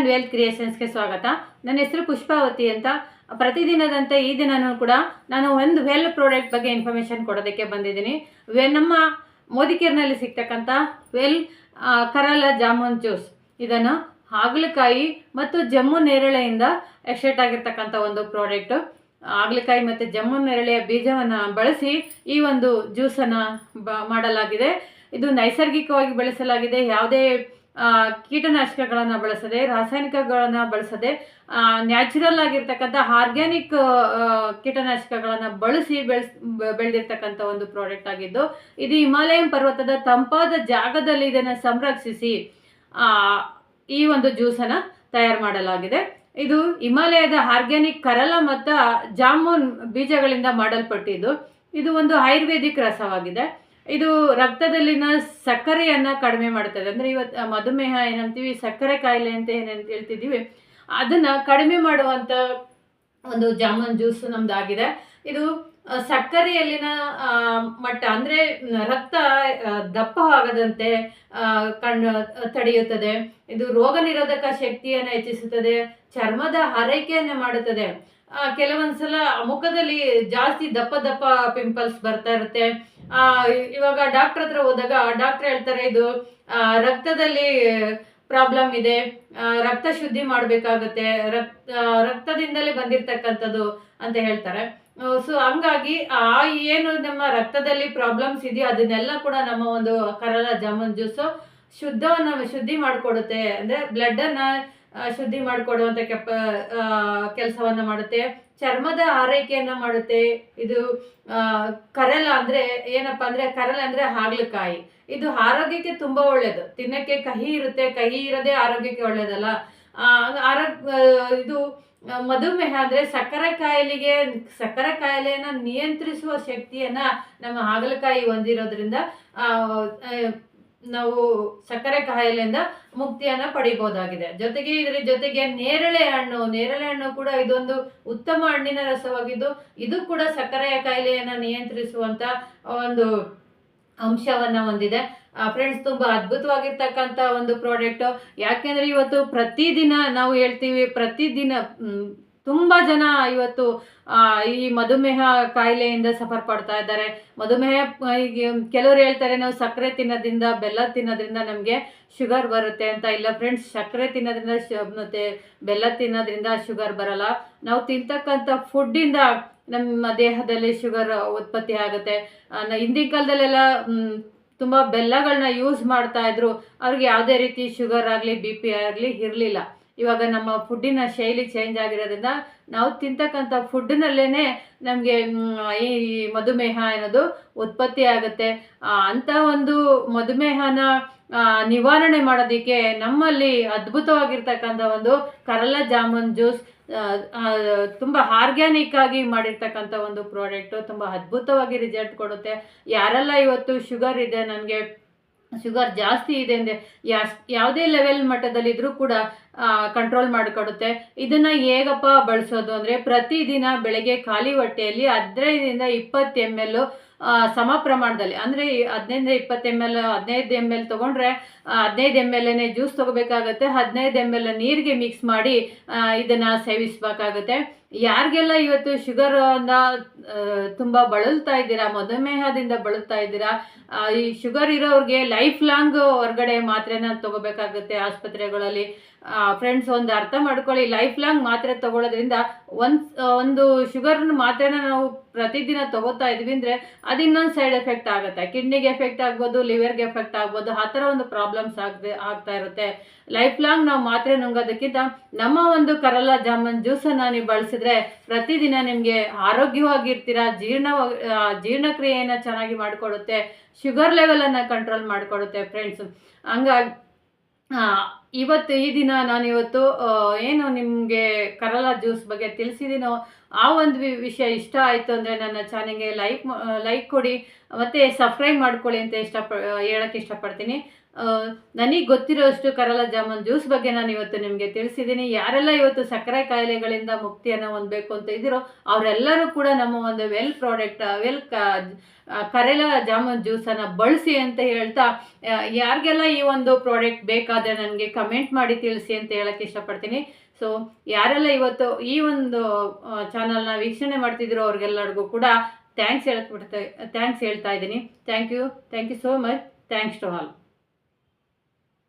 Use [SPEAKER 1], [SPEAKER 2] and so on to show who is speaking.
[SPEAKER 1] Wealth ಕ್ರಿಯೇಷನ್ಸ್ಗೆ ಸ್ವಾಗತ. ನನ್ನ ಹೆಸರು ಪುಷ್ಪಾವತಿ ಅಂತ. ಪ್ರತಿದಿನದಂತೆ ಈ ದಿನನೂ ಕೂಡ ನಾನು ಒಂದು ವೆಲ್ ಪ್ರಾಡಕ್ಟ್ ಬಗ್ಗೆ ಇನ್ಫಾರ್ಮೇಷನ್ ಕೊಡೋದಕ್ಕೆ ಬಂದಿದ್ದೀನಿ. ನಮ್ಮ ಮೋದಿಕೇರ್ನಲ್ಲಿ ಸಿಗ್ತಕ್ಕಂಥ ವೆಲ್ ಕರಾಲ ಜಾಮೂನ್ ಜ್ಯೂಸ್, ಇದನ್ನು ಹಾಗಲಕಾಯಿ ಮತ್ತು ಜಮ್ಮು ನೇರಳೆಯಿಂದ ಎಕ್ಸ್ಟ್ರಾಕ್ಟ್ ಆಗಿರ್ತಕ್ಕಂಥ ಒಂದು ಪ್ರಾಡಕ್ಟು. ಹಾಗಲಕಾಯಿ ಮತ್ತು ಜಮ್ಮು ನೇರಳೆಯ ಬೀಜವನ್ನು ಬಳಸಿ ಈ ಒಂದು ಜ್ಯೂಸನ್ನು ಮಾಡಲಾಗಿದೆ. ಇದು ನೈಸರ್ಗಿಕವಾಗಿ ಬೆಳೆಸಲಾಗಿದೆ. ಯಾವುದೇ ಕೀಟನಾಶಕಗಳನ್ನು ಬಳಸದೆ, ರಾಸಾಯನಿಕಗಳನ್ನು ಬಳಸದೆ, ನ್ಯಾಚುರಲ್ ಆಗಿರ್ತಕ್ಕಂಥ ಆರ್ಗ್ಯಾನಿಕ್ ಕೀಟನಾಶಕಗಳನ್ನು ಬಳಸಿ ಬೆಳೆದಿರ್ತಕ್ಕಂಥ ಒಂದು ಪ್ರಾಡಕ್ಟ್ ಆಗಿದ್ದು, ಇದು ಹಿಮಾಲಯನ್ ಪರ್ವತದ ತಂಪಾದ ಜಾಗದಲ್ಲಿ ಇದನ್ನು ಸಂರಕ್ಷಿಸಿ ಈ ಒಂದು ಜ್ಯೂಸನ್ನು ತಯಾರು ಮಾಡಲಾಗಿದೆ. ಇದು ಹಿಮಾಲಯದ ಆರ್ಗ್ಯಾನಿಕ್ ಕರಲ ಮತ್ತು ಜಾಮೂನ್ ಬೀಜಗಳಿಂದ ಮಾಡಲ್ಪಟ್ಟಿದ್ದು. ಇದು ಒಂದು ಆಯುರ್ವೇದಿಕ್ ರಸವಾಗಿದೆ. ಇದು ರಕ್ತದಲ್ಲಿನ ಸಕ್ಕರೆಯನ್ನು ಕಡಿಮೆ ಮಾಡುತ್ತದೆ. ಅಂದರೆ ಇವತ್ತು ಮಧುಮೇಹ ಏನಂತೀವಿ, ಸಕ್ಕರೆ ಕಾಯಿಲೆ ಅಂತ ಏನೇನು ಹೇಳ್ತಿದ್ದೀವಿ, ಅದನ್ನು ಕಡಿಮೆ ಮಾಡುವಂಥ ಒಂದು ಜಾಮೂನ್ ಜ್ಯೂಸ್ ನಮ್ಮದಾಗಿದೆ. ಇದು ಸಕ್ಕರೆಯಲ್ಲಿನ ಮಟ್ಟ ಅಂದರೆ ರಕ್ತ ದಪ್ಪ ಆಗದಂತೆ ತಡೆಯುತ್ತದೆ. ಇದು ರೋಗ ನಿರೋಧಕ ಶಕ್ತಿಯನ್ನು ಹೆಚ್ಚಿಸುತ್ತದೆ, ಚರ್ಮದ ಆರೈಕೆಯನ್ನು ಮಾಡುತ್ತದೆ. ಕೆಲವೊಂದ್ಸಲ ಮುಖದಲ್ಲಿ ಜಾಸ್ತಿ ದಪ್ಪ ದಪ್ಪ ಪಿಂಪಲ್ಸ್ ಬರ್ತಾ ಇರುತ್ತೆ. ಇವಾಗ ಡಾಕ್ಟರ್ ಹತ್ರ ಹೋದಾಗ ಡಾಕ್ಟರ್ ಹೇಳ್ತಾರೆ, ಇದು ರಕ್ತದಲ್ಲಿ ಪ್ರಾಬ್ಲಮ್ ಇದೆ, ರಕ್ತ ಶುದ್ಧಿ ಮಾಡಬೇಕಾಗುತ್ತೆ, ರಕ್ತದಿಂದಲೇ ಬಂದಿರತಕ್ಕಂಥದ್ದು ಅಂತ ಹೇಳ್ತಾರೆ. ಸೊ ಹಂಗಾಗಿ ಏನು ನಮ್ಮ ರಕ್ತದಲ್ಲಿ ಪ್ರಾಬ್ಲಮ್ಸ್ ಇದೆಯೋ ಅದನ್ನೆಲ್ಲ ಕೂಡ ನಮ್ಮ ಒಂದು ಕರಾಲ ಜಾಮೂನ್ ಜ್ಯೂಸು ಶುದ್ಧಿ ಮಾಡಿಕೊಡುತ್ತೆ. ಅಂದರೆ ಬ್ಲಡ್ಡನ್ನು ಶುದ್ಧಿ ಮಾಡಿಕೊಡುವಂಥ ಕೆಲಸವನ್ನು ಮಾಡುತ್ತೆ. ಚರ್ಮದ ಆರೈಕೆಯನ್ನು ಮಾಡುತ್ತೆ. ಇದು ಕರಲ ಅಂದರೆ ಏನಪ್ಪ ಅಂದರೆ, ಕರಲ ಅಂದರೆ ಹಾಗಲಕಾಯಿ. ಇದು ಆರೋಗ್ಯಕ್ಕೆ ತುಂಬ ಒಳ್ಳೆಯದು. ತಿನ್ನೋಕ್ಕೆ ಕಹಿ ಇರುತ್ತೆ, ಕಹಿ ಇರೋದೇ ಆರೋಗ್ಯಕ್ಕೆ ಒಳ್ಳೆಯದಲ್ಲ. ಇದು ಮಧುಮೇಹ ಅಂದರೆ ಸಕ್ಕರೆ ಕಾಯಿಲೆಯನ್ನು ನಿಯಂತ್ರಿಸುವ ಶಕ್ತಿಯನ್ನು ನಮ್ಮ ಹಾಗಲಕಾಯಿ ಹೊಂದಿರೋದ್ರಿಂದ ನಾವು ಸಕ್ಕರೆ ಕಾಯಿಲೆಯಿಂದ ಮುಕ್ತಿಯನ್ನು ಪಡಿಬೋದಾಗಿದೆ. ಜೊತೆಗೆ ಇದರ ಜೊತೆಗೆ ನೇರಳೆ ಹಣ್ಣು ಕೂಡ ಇದೊಂದು ಉತ್ತಮ ಹಣ್ಣಿನ ರಸವಾಗಿದ್ದು, ಇದು ಕೂಡ ಸಕ್ಕರೆಯ ಕಾಯಿಲೆಯನ್ನು ನಿಯಂತ್ರಿಸುವಂಥ ಒಂದು ಅಂಶವನ್ನು ಹೊಂದಿದೆ. ಫ್ರೆಂಡ್ಸ್, ತುಂಬ ಅದ್ಭುತವಾಗಿರ್ತಕ್ಕಂಥ ಒಂದು ಪ್ರಾಡಕ್ಟು. ಯಾಕೆಂದರೆ ಇವತ್ತು ಪ್ರತಿದಿನ ನಾವು ಹೇಳ್ತೀವಿ, ಪ್ರತಿದಿನ ತುಂಬ ಜನ ಇವತ್ತು ಈ ಮಧುಮೇಹ ಕಾಯಿಲೆಯಿಂದ ಸಫರ್ ಪಡ್ತಾ ಇದ್ದಾರೆ. ಮಧುಮೇಹ ಕೆಲವರು ಹೇಳ್ತಾರೆ, ನಾವು ಸಕ್ಕರೆ ತಿನ್ನೋದ್ರಿಂದ, ಬೆಲ್ಲ ತಿನ್ನೋದ್ರಿಂದ ನಮಗೆ ಶುಗರ್ ಬರುತ್ತೆ ಅಂತ. ಇಲ್ಲ ಫ್ರೆಂಡ್ಸ್, ಸಕ್ಕರೆ ತಿನ್ನೋದ್ರಿಂದ ಮತ್ತು ಬೆಲ್ಲ ತಿನ್ನೋದ್ರಿಂದ ಶುಗರ್ ಬರಲ್ಲ. ನಾವು ತಿಂತಕ್ಕಂಥ ಫುಡ್ಡಿಂದ ನಮ್ಮ ದೇಹದಲ್ಲಿ ಶುಗರ್ ಉತ್ಪತ್ತಿ ಆಗುತ್ತೆ. ಹಿಂದಿನ ಕಾಲದಲ್ಲೆಲ್ಲ ತುಂಬ ಬೆಲ್ಲಗಳನ್ನ ಯೂಸ್ ಮಾಡ್ತಾ ಇದ್ರು. ಅವ್ರಿಗೆ ಯಾವುದೇ ರೀತಿ ಶುಗರ್ ಆಗಲಿ BP ಆಗಲಿ ಇರಲಿಲ್ಲ. ಇವಾಗ ನಮ್ಮ ಫುಡ್ಡಿನ ಶೈಲಿ ಚೇಂಜ್ ಆಗಿರೋದ್ರಿಂದ ನಾವು ತಿಂತಕ್ಕಂಥ ಫುಡ್ನಲ್ಲೇ ನಮಗೆ ಈ ಮಧುಮೇಹ ಅನ್ನೋದು ಉತ್ಪತ್ತಿ ಆಗುತ್ತೆ. ಅಂಥ ಒಂದು ಮಧುಮೇಹನ ನಿವಾರಣೆ ಮಾಡೋದಕ್ಕೆ ನಮ್ಮಲ್ಲಿ ಅದ್ಭುತವಾಗಿರ್ತಕ್ಕಂಥ ಒಂದು ಕರಾಲ ಜಾಮೂನ್ ಜ್ಯೂಸ್, ತುಂಬ ಆರ್ಗ್ಯಾನಿಕ್ ಆಗಿ ಮಾಡಿರ್ತಕ್ಕಂಥ ಒಂದು ಪ್ರಾಡಕ್ಟು, ತುಂಬ ಅದ್ಭುತವಾಗಿ ರಿಸಲ್ಟ್ ಕೊಡುತ್ತೆ. ಯಾರೆಲ್ಲ ಇವತ್ತು ಶುಗರ್ ಇದೆ, ನನಗೆ ಶುಗರ್ ಜಾಸ್ತಿ ಇದೆ ಅಂದರೆ ಯಾವುದೇ ಲೆವೆಲ್ ಮಟ್ಟದಲ್ಲಿದ್ದರೂ ಕೂಡ ಕಂಟ್ರೋಲ್ ಮಾಡಿಕೊಡುತ್ತೆ. ಇದನ್ನು ಹೇಗಪ್ಪ ಬಳಸೋದು ಅಂದರೆ, ಪ್ರತಿದಿನ ಬೆಳಗ್ಗೆ ಖಾಲಿ ಹೊಟ್ಟೆಯಲ್ಲಿ 15ರಿಂದ 20 ml ಸಮ ಪ್ರಮಾಣದಲ್ಲಿ, ಅಂದರೆ 15-20 ml 15 ml ತೊಗೊಂಡ್ರೆ 15 ml ಜ್ಯೂಸ್ ತೊಗೋಬೇಕಾಗತ್ತೆ. 15 ml ನೀರಿಗೆ ಮಿಕ್ಸ್ ಮಾಡಿ ಇದನ್ನು ಸೇವಿಸಬೇಕಾಗುತ್ತೆ. ಯಾರಿಗೆಲ್ಲ ಇವತ್ತು ಶುಗರಿಂದ ತುಂಬ ಬಳಲ್ತಾ ಇದ್ದೀರಾ, ಮಧುಮೇಹದಿಂದ ಬಳಲ್ತಾ ಇದ್ದೀರಾ, ಈ ಶುಗರ್ ಇರೋರಿಗೆ ಲೈಫ್ ಲಾಂಗ್ ಹೊರಗಡೆ ಮಾತ್ರೆನ ತೊಗೋಬೇಕಾಗುತ್ತೆ ಆಸ್ಪತ್ರೆಗಳಲ್ಲಿ. ಫ್ರೆಂಡ್ಸ್, ಒಂದು ಅರ್ಥ ಮಾಡ್ಕೊಳ್ಳಿ, ಲೈಫ್ ಲಾಂಗ್ ಮಾತ್ರೆ ತೊಗೊಳ್ಳೋದ್ರಿಂದ ಒಂದು ಶುಗರ್ನ ಮಾತ್ರೆನ ನಾವು ಪ್ರತಿದಿನ ತೊಗೋತಾ ಇದ್ವಿ ಅಂದರೆ ಅದು ಇನ್ನೊಂದು ಸೈಡ್ ಎಫೆಕ್ಟ್ ಆಗುತ್ತೆ. ಕಿಡ್ನಿಗೆ ಎಫೆಕ್ಟ್ ಆಗ್ಬೋದು, ಲಿವರ್ಗೆ ಎಫೆಕ್ಟ್ ಆಗ್ಬೋದು. ಆ ಥರ ಒಂದು ಪ್ರಾಬ್ಲಮ್ಸ್ ಆಗ್ತಾ ಇರುತ್ತೆ. ಲೈಫ್ ಲಾಂಗ್ ನಾವು ಮಾತ್ರೆ ನುಂಗೋದಕ್ಕಿಂತ ನಮ್ಮ ಒಂದು ಕರಾಲ ಜಾಮೂನ್ ಜ್ಯೂಸನ್ನು ನೀವು ಬಳಸಿದ್ರೆ ಪ್ರತಿದಿನ ನಿಮಗೆ ಆರೋಗ್ಯವಾಗಿರ್ತೀರ. ಜೀರ್ಣಕ್ರಿಯೆಯನ್ನು ಚೆನ್ನಾಗಿ ಮಾಡಿಕೊಡುತ್ತೆ. ಶುಗರ್ ಲೆವೆಲನ್ನು ಕಂಟ್ರೋಲ್ ಮಾಡಿಕೊಡುತ್ತೆ ಫ್ರೆಂಡ್ಸ್. ಹಂಗಾಗಿ ಈ ದಿನ ನಾನಿವತ್ತು ಏನು ನಿಮಗೆ ಕರಾಲ ಜ್ಯೂಸ್ ಬಗ್ಗೆ ತಿಳಿಸಿದ್ದೀನೋ ಆ ಒಂದು ವಿಷಯ ಇಷ್ಟ ಆಯಿತು ಅಂದರೆ ನನ್ನ ಚಾನೆಲ್ಗೆ ಲೈಕ್ ಕೊಡಿ ಮತ್ತು ಸಬ್ಸ್ಕ್ರೈಬ್ ಮಾಡ್ಕೊಳ್ಳಿ ಅಂತ ಹೇಳೋಕ್ಕೆ ಇಷ್ಟಪಡ್ತೀನಿ. ನನಗೆ ಗೊತ್ತಿರೋಷ್ಟು ಕರಲ ಜಾಮೂನ್ ಜ್ಯೂಸ್ ಬಗ್ಗೆ ನಾನು ಇವತ್ತು ನಿಮಗೆ ತಿಳಿಸಿದ್ದೀನಿ. ಯಾರೆಲ್ಲ ಇವತ್ತು ಸಕ್ಕರೆ ಕಾಯಿಲೆಗಳಿಂದ ಮುಕ್ತಿಯನ್ನು ಹೊಂದಬೇಕು ಅಂತ ಇದ್ದೀರೋ ಅವರೆಲ್ಲರೂ ಕೂಡ ನಮ್ಮ ಒಂದು ಕರೇಲ ಜಾಮೂನ್ ಜ್ಯೂಸನ್ನು ಬಳಸಿ ಅಂತ ಹೇಳ್ತಾ, ಯಾರಿಗೆಲ್ಲ ಈ ಒಂದು ಪ್ರಾಡಕ್ಟ್ ಬೇಕಾದರೆ ನನಗೆ ಕಮೆಂಟ್ ಮಾಡಿ ತಿಳಿಸಿ ಅಂತ ಹೇಳಕ್ಕೆ ಇಷ್ಟಪಡ್ತೀನಿ. ಸೊ ಯಾರೆಲ್ಲ ಇವತ್ತು ಈ ಒಂದು ಚಾನಲ್ನ ವೀಕ್ಷಣೆ ಮಾಡ್ತಿದ್ದೀರೋ ಅವ್ರಿಗೆಲ್ಲರಿಗೂ ಕೂಡ ಥ್ಯಾಂಕ್ಸ್ ಹೇಳ್ತಾ ಇದ್ದೀನಿ. Thank you so much. Thanks to all.